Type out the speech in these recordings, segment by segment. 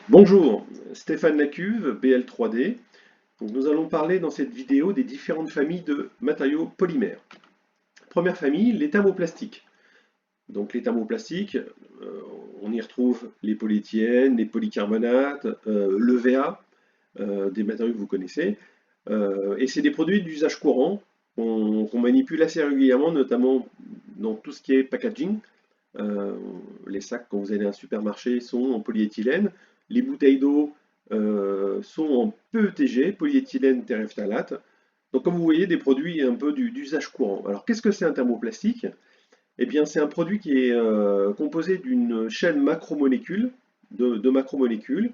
Bonjour, Stéphane Lacuve, BL3D. Donc, nous allons parler dans cette vidéo des différentes familles de matériaux polymères. Première famille, les thermoplastiques. Donc les thermoplastiques, on y retrouve les polyéthylènes, les polycarbonates, l'EVA, des matériaux que vous connaissez. Et c'est des produits d'usage courant qu'on manipule assez régulièrement, notamment dans tout ce qui est packaging. Euh, les sacs, quand vous allez à un supermarché, sont en polyéthylène. Les bouteilles d'eau sont en PETG, polyéthylène terephthalate. Donc, comme vous voyez, des produits un peu d'usage courant. Alors, qu'est-ce que c'est un thermoplastique? Eh bien, c'est un produit qui est composé d'une chaîne macromolécules, de macromolécules,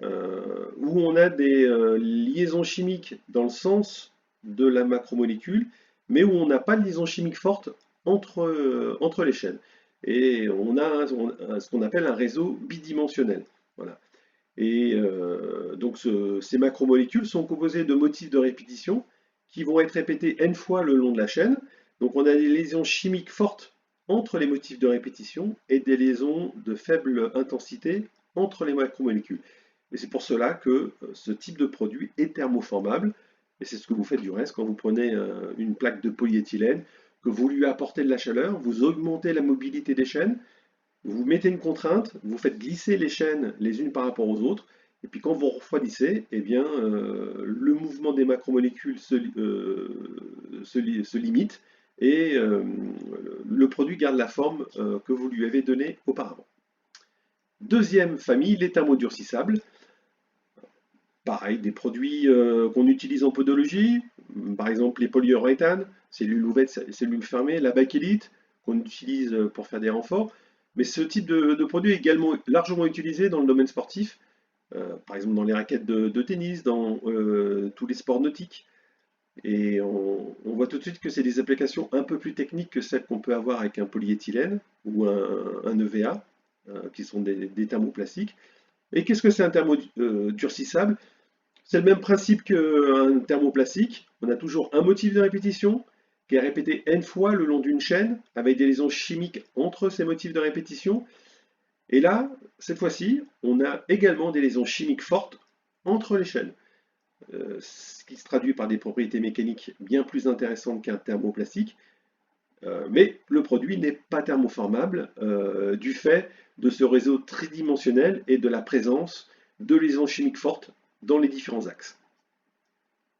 où on a des liaisons chimiques dans le sens de la macromolécule, mais où on n'a pas de liaison chimique forte entre les chaînes. Et on a ce qu'on appelle un réseau bidimensionnel. Voilà. Et donc ces macromolécules sont composées de motifs de répétition qui vont être répétés n fois le long de la chaîne. Donc on a des liaisons chimiques fortes entre les motifs de répétition et des liaisons de faible intensité entre les macromolécules. Et c'est pour cela que ce type de produit est thermoformable. Et c'est ce que vous faites du reste quand vous prenez une plaque de polyéthylène, que vous lui apportez de la chaleur, vous augmentez la mobilité des chaînes, vous mettez une contrainte, vous faites glisser les chaînes les unes par rapport aux autres, et puis quand vous refroidissez, eh bien, le mouvement des macromolécules se limite et le produit garde la forme que vous lui avez donnée auparavant. Deuxième famille, les thermodurcissables. Pareil, des produits qu'on utilise en podologie, par exemple les polyuréthanes, cellules ouvertes, cellules fermées, la bakélite, qu'on utilise pour faire des renforts. Mais ce type de produit est également largement utilisé dans le domaine sportif, par exemple dans les raquettes de tennis, dans tous les sports nautiques. Et on voit tout de suite que c'est des applications un peu plus techniques que celles qu'on peut avoir avec un polyéthylène ou un EVA, qui sont des thermoplastiques. Et qu'est-ce que c'est un thermodurcissable? C'est le même principe qu'un thermoplastique. On a toujours un motif de répétition qui est répété n fois le long d'une chaîne avec des liaisons chimiques entre ces motifs de répétition. Et là, cette fois-ci, on a également des liaisons chimiques fortes entre les chaînes, ce qui se traduit par des propriétés mécaniques bien plus intéressantes qu'un thermoplastique. Mais le produit n'est pas thermoformable du fait de ce réseau tridimensionnel et de la présence de liaisons chimiques fortes dans les différents axes.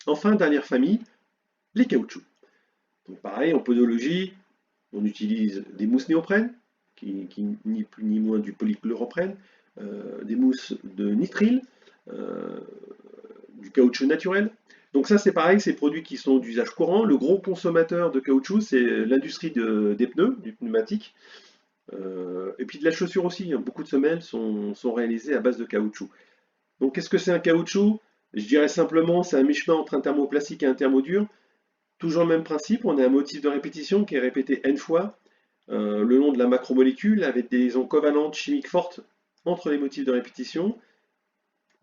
Enfin, dernière famille, les caoutchoucs. Donc pareil, en podologie, on utilise des mousses néoprène, qui ni plus ni moins du polychlorophrène, des mousses de nitrile, euh, du caoutchouc naturel. Donc ça c'est pareil, c'est des produits qui sont d'usage courant. Le gros consommateur de caoutchouc, c'est l'industrie des pneus, du pneumatique, et puis de la chaussure aussi, hein. Beaucoup de semelles sont réalisées à base de caoutchouc. Donc qu'est-ce que c'est un caoutchouc? Je dirais simplement, c'est un mi-chemin entre un thermoplastique et un thermodur. Toujours le même principe, on a un motif de répétition qui est répété n fois le long de la macromolécule avec des liaisons covalentes chimiques fortes entre les motifs de répétition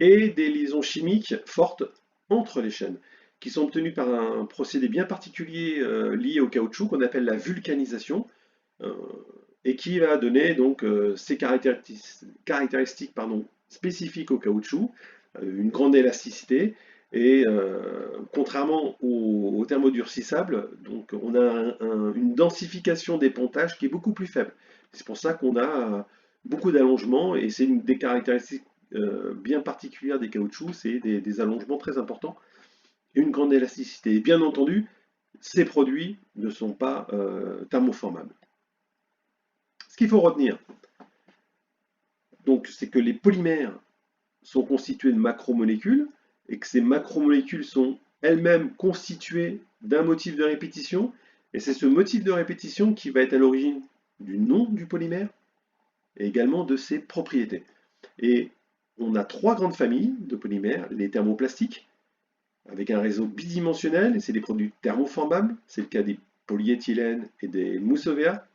et des liaisons chimiques fortes entre les chaînes, qui sont obtenues par un procédé bien particulier lié au caoutchouc qu'on appelle la vulcanisation, euh, et qui va donner donc ces caractéristiques spécifiques au caoutchouc, une grande élasticité, et contrairement au thermodurcissable, donc on a une densification des pontages qui est beaucoup plus faible. C'est pour ça qu'on a beaucoup d'allongements, et c'est une des caractéristiques bien particulières des caoutchoucs, c'est des allongements très importants et une grande élasticité. Et bien entendu, ces produits ne sont pas thermoformables. Ce qu'il faut retenir, donc, c'est que les polymères sont constitués de macromolécules et que ces macromolécules sont elles-mêmes constituées d'un motif de répétition. Et c'est ce motif de répétition qui va être à l'origine du nom du polymère et également de ses propriétés. Et on a trois grandes familles de polymères, les thermoplastiques, avec un réseau bidimensionnel, et c'est des produits thermoformables, c'est le cas des polyéthylènes et des mousses EVA.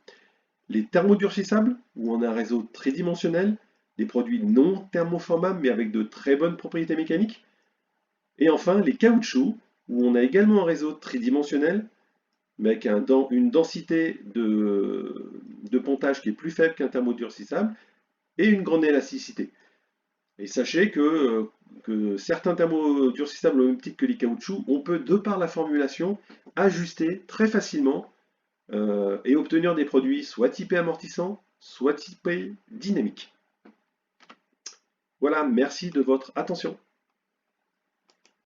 Les thermodurcissables, où on a un réseau tridimensionnel, des produits non thermoformables mais avec de très bonnes propriétés mécaniques. Et enfin, les caoutchoucs, où on a également un réseau tridimensionnel, mais avec une densité de pontage qui est plus faible qu'un thermodurcissable, et une grande élasticité. Et sachez que certains thermodurcissables, au même titre que les caoutchoucs, on peut, de par la formulation, ajuster très facilement et obtenir des produits soit typés amortissants, soit typés dynamiques. Voilà, merci de votre attention.